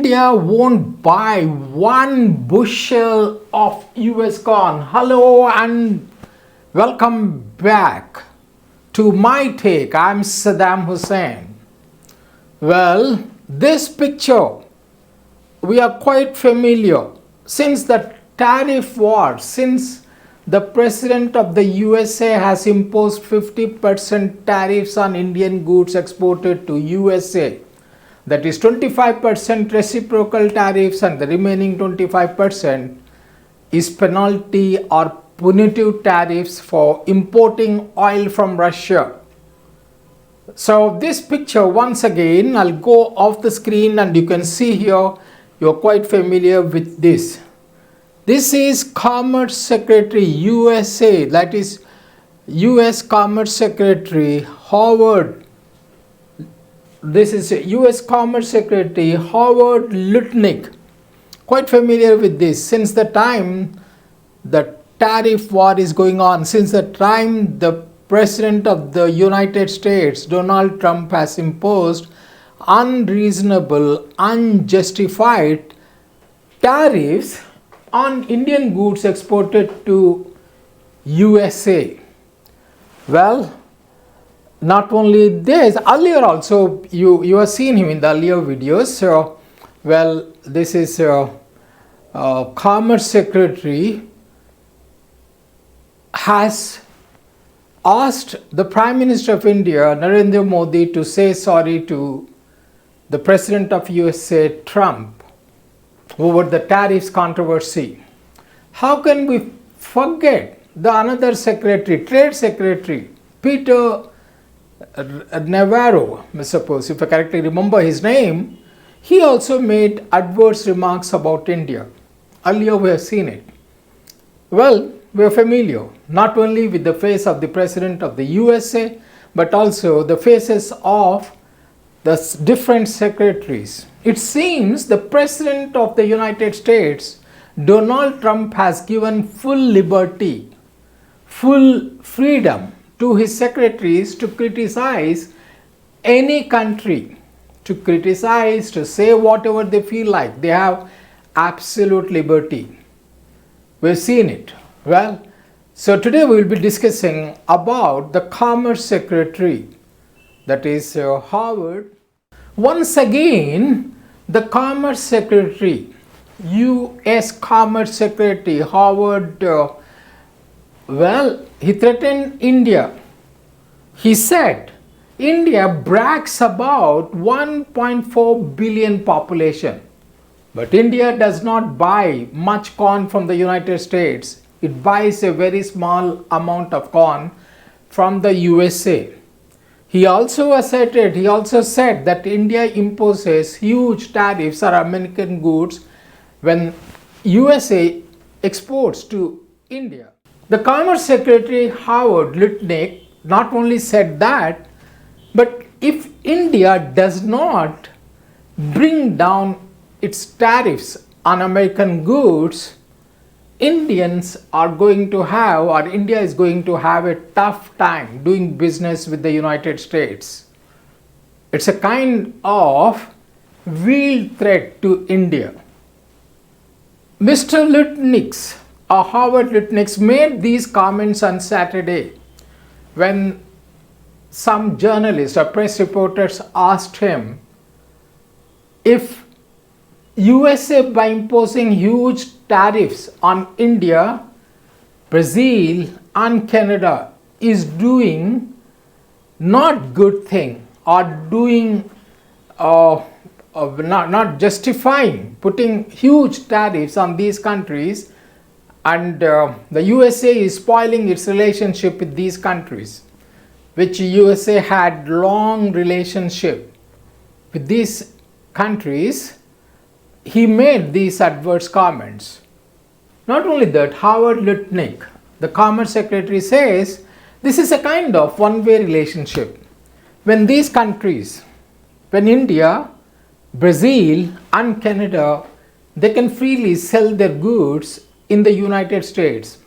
India won't buy 1 bushel of US corn. Hello and welcome back to my take. I'm Saddam Hussein. Well, this picture we are quite familiar since the tariff war, since the president of the USA has imposed 50% tariffs on Indian goods exported to USA. That is 25% reciprocal tariffs and the remaining 25% is penalty or punitive tariffs for importing oil from Russia. So this picture, once again, I'll go off the screen and you can see here, you're quite familiar with this. This is Commerce Secretary USA, that is US Commerce Secretary Howard. This is US Commerce Secretary Howard Lutnick. Quite familiar with this since the time the tariff war is going on, since the time the President of the United States, Donald Trump, has imposed unreasonable, unjustified tariffs on Indian goods exported to USA. Well, not only this, earlier also you have seen him in the earlier videos. So, well, this is Commerce Secretary has asked the Prime Minister of India, Narendra Modi, to say sorry to the President of USA, Trump, over the tariffs controversy. How can we forget the another secretary, Trade Secretary, Peter Navarro, I suppose, if I correctly remember his name, he also made adverse remarks about India. Earlier we have seen it. Well, we are familiar not only with the face of the President of the USA, but also the faces of the different secretaries. It seems the President of the United States, Donald Trump, has given full liberty, full freedom to his secretaries to criticize any country, to criticize, to say whatever they feel like. They have absolute liberty. We've seen it. Well, so today we will be discussing about the Commerce Secretary, that is Howard. Once again, the Commerce Secretary, US Commerce Secretary Howard, well, he threatened India. He said, India brags about 1.4 billion population, but India does not buy much corn from the United States. It buys a very small amount of corn from the USA. He also said that India imposes huge tariffs on American goods when USA exports to India. The Commerce Secretary Howard Lutnick not only said that, but if India does not bring down its tariffs on American goods, Indians are going to have, or India is going to have, a tough time doing business with the United States. It's a kind of real threat to India. Mr. Lutnick, Howard Lutnick, made these comments on Saturday when some journalists or press reporters asked him if USA, by imposing huge tariffs on India, Brazil and Canada, is doing not good thing or doing not justifying putting huge tariffs on these countries, and the USA is spoiling its relationship with these countries, which USA had long relationship with these countries. He made these adverse comments. Not only that, Howard Lutnick, the Commerce Secretary, says this is a kind of one-way relationship. When these countries, when India, Brazil and Canada, they can freely sell their goods in the United States.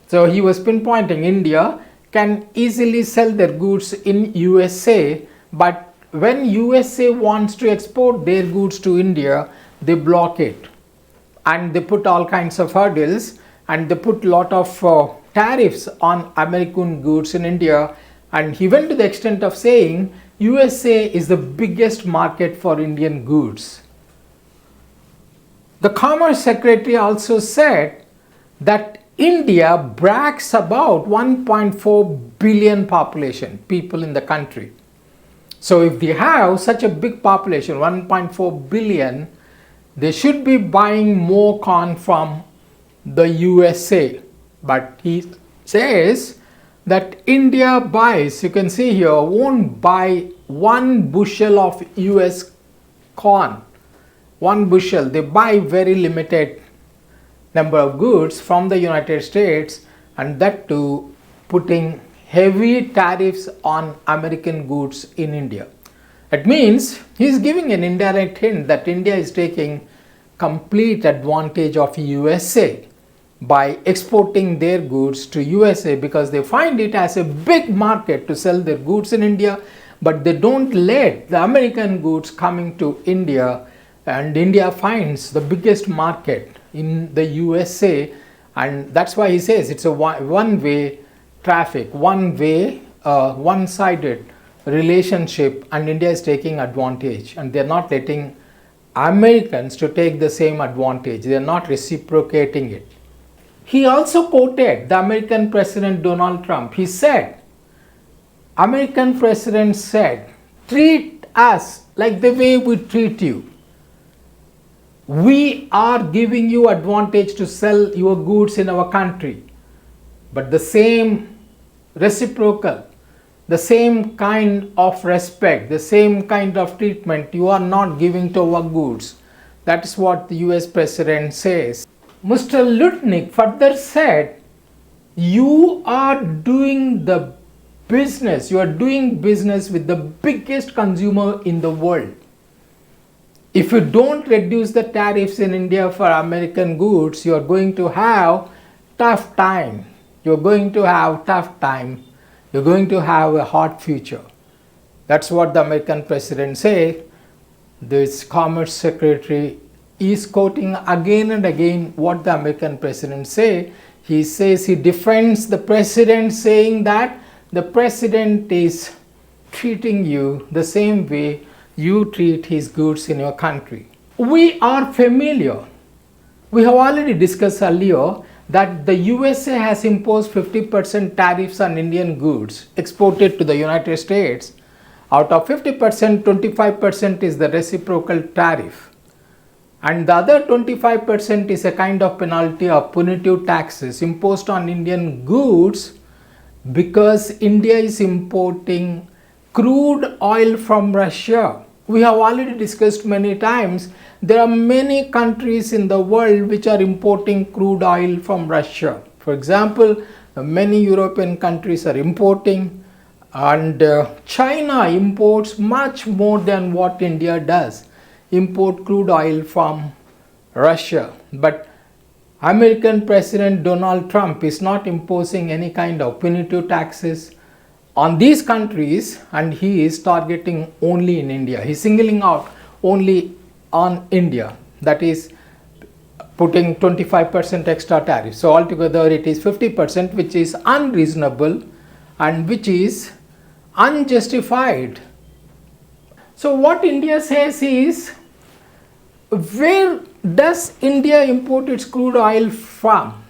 So he was pinpointing India can easily sell their goods in USA, but when USA wants to export their goods to India, they block it and they put all kinds of hurdles and they put lot of tariffs on American goods in India. And he went to the extent of saying USA is the biggest market for Indian goods. The Commerce Secretary also said that India brags about 1.4 billion population, people in the country. So if they have such a big population, 1.4 billion, they should be buying more corn from the USA. But he says that India buys, you can see here, won't buy 1 bushel of US corn. 1 bushel, they buy very limited number of goods from the United States, and that too putting heavy tariffs on American goods in India. It means he is giving an indirect hint that India is taking complete advantage of USA by exporting their goods to USA because they find it as a big market to sell their goods in India, but they don't let the American goods coming to India, and India finds the biggest market in the USA, and that's why he says it's a one-way traffic, one-sided relationship, and India is taking advantage and they're not letting Americans to take the same advantage. They're not reciprocating it. He also quoted the American President Donald Trump. He said, American President said, treat us like the way we treat you. We are giving you advantage to sell your goods in our country, but the same reciprocal, the same kind of respect, the same kind of treatment you are not giving to our goods. That is what the US President says. Mr. Lutnick further said, you are doing business with the biggest consumer in the world. If you don't reduce the tariffs in India for American goods, you are going to have tough time. You're going to have a hard future. That's what the American President said. This Commerce Secretary is quoting again and again what the American President say. He says he defends the President, saying that the President is treating you the same way you treat his goods in your country. We are familiar. We have already discussed earlier that the USA has imposed 50% tariffs on Indian goods exported to the United States. Out of 50%, 25% is the reciprocal tariff. And the other 25% is a kind of penalty or punitive taxes imposed on Indian goods because India is importing crude oil from Russia. We have already discussed many times, there are many countries in the world which are importing crude oil from Russia. For example, many European countries are importing, and China imports much more than what India does, import crude oil from Russia. But American President Donald Trump is not imposing any kind of punitive taxes on these countries, and he is targeting only in India. He is singling out only on India, that is putting 25% extra tariff. So altogether it is 50%, which is unreasonable and which is unjustified. So what India says is, where does India import its crude oil from?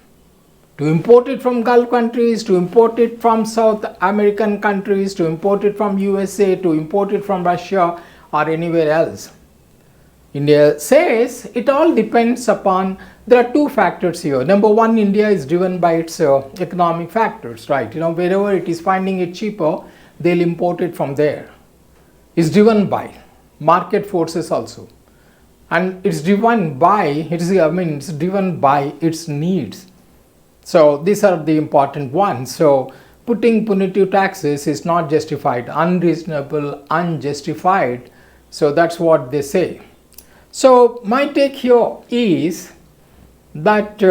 To import it from Gulf countries, to import it from South American countries, to import it from USA, to import it from Russia or anywhere else. India says it all depends upon, there are two factors here. Number one, India is driven by its economic factors, right? Wherever it is finding it cheaper, they'll import it from there. It's driven by market forces also. And it's driven by, it's driven by its needs. So these are the important ones. So putting punitive taxes is not justified, unreasonable, unjustified. So that's what they say. So my take here is that,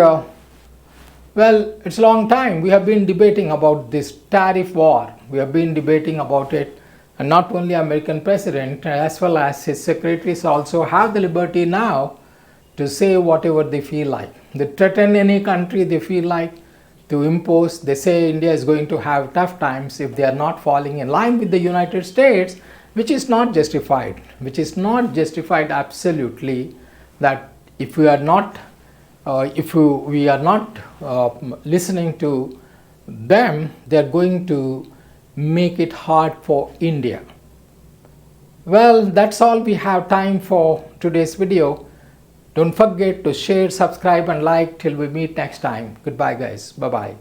well, it's a long time. We have been debating about this tariff war. We have been debating about it And not only American president, as well as his secretaries also have the liberty now to say whatever they feel like. They threaten any country they feel like to impose. They say India is going to have tough times if they are not falling in line with the United States, which is not justified. Which is not justified absolutely. That if we are not, listening to them, they are going to make it hard for India. Well, that's all we have time for today's video. Don't forget to share, subscribe and like till we meet next time. Goodbye guys. Bye bye.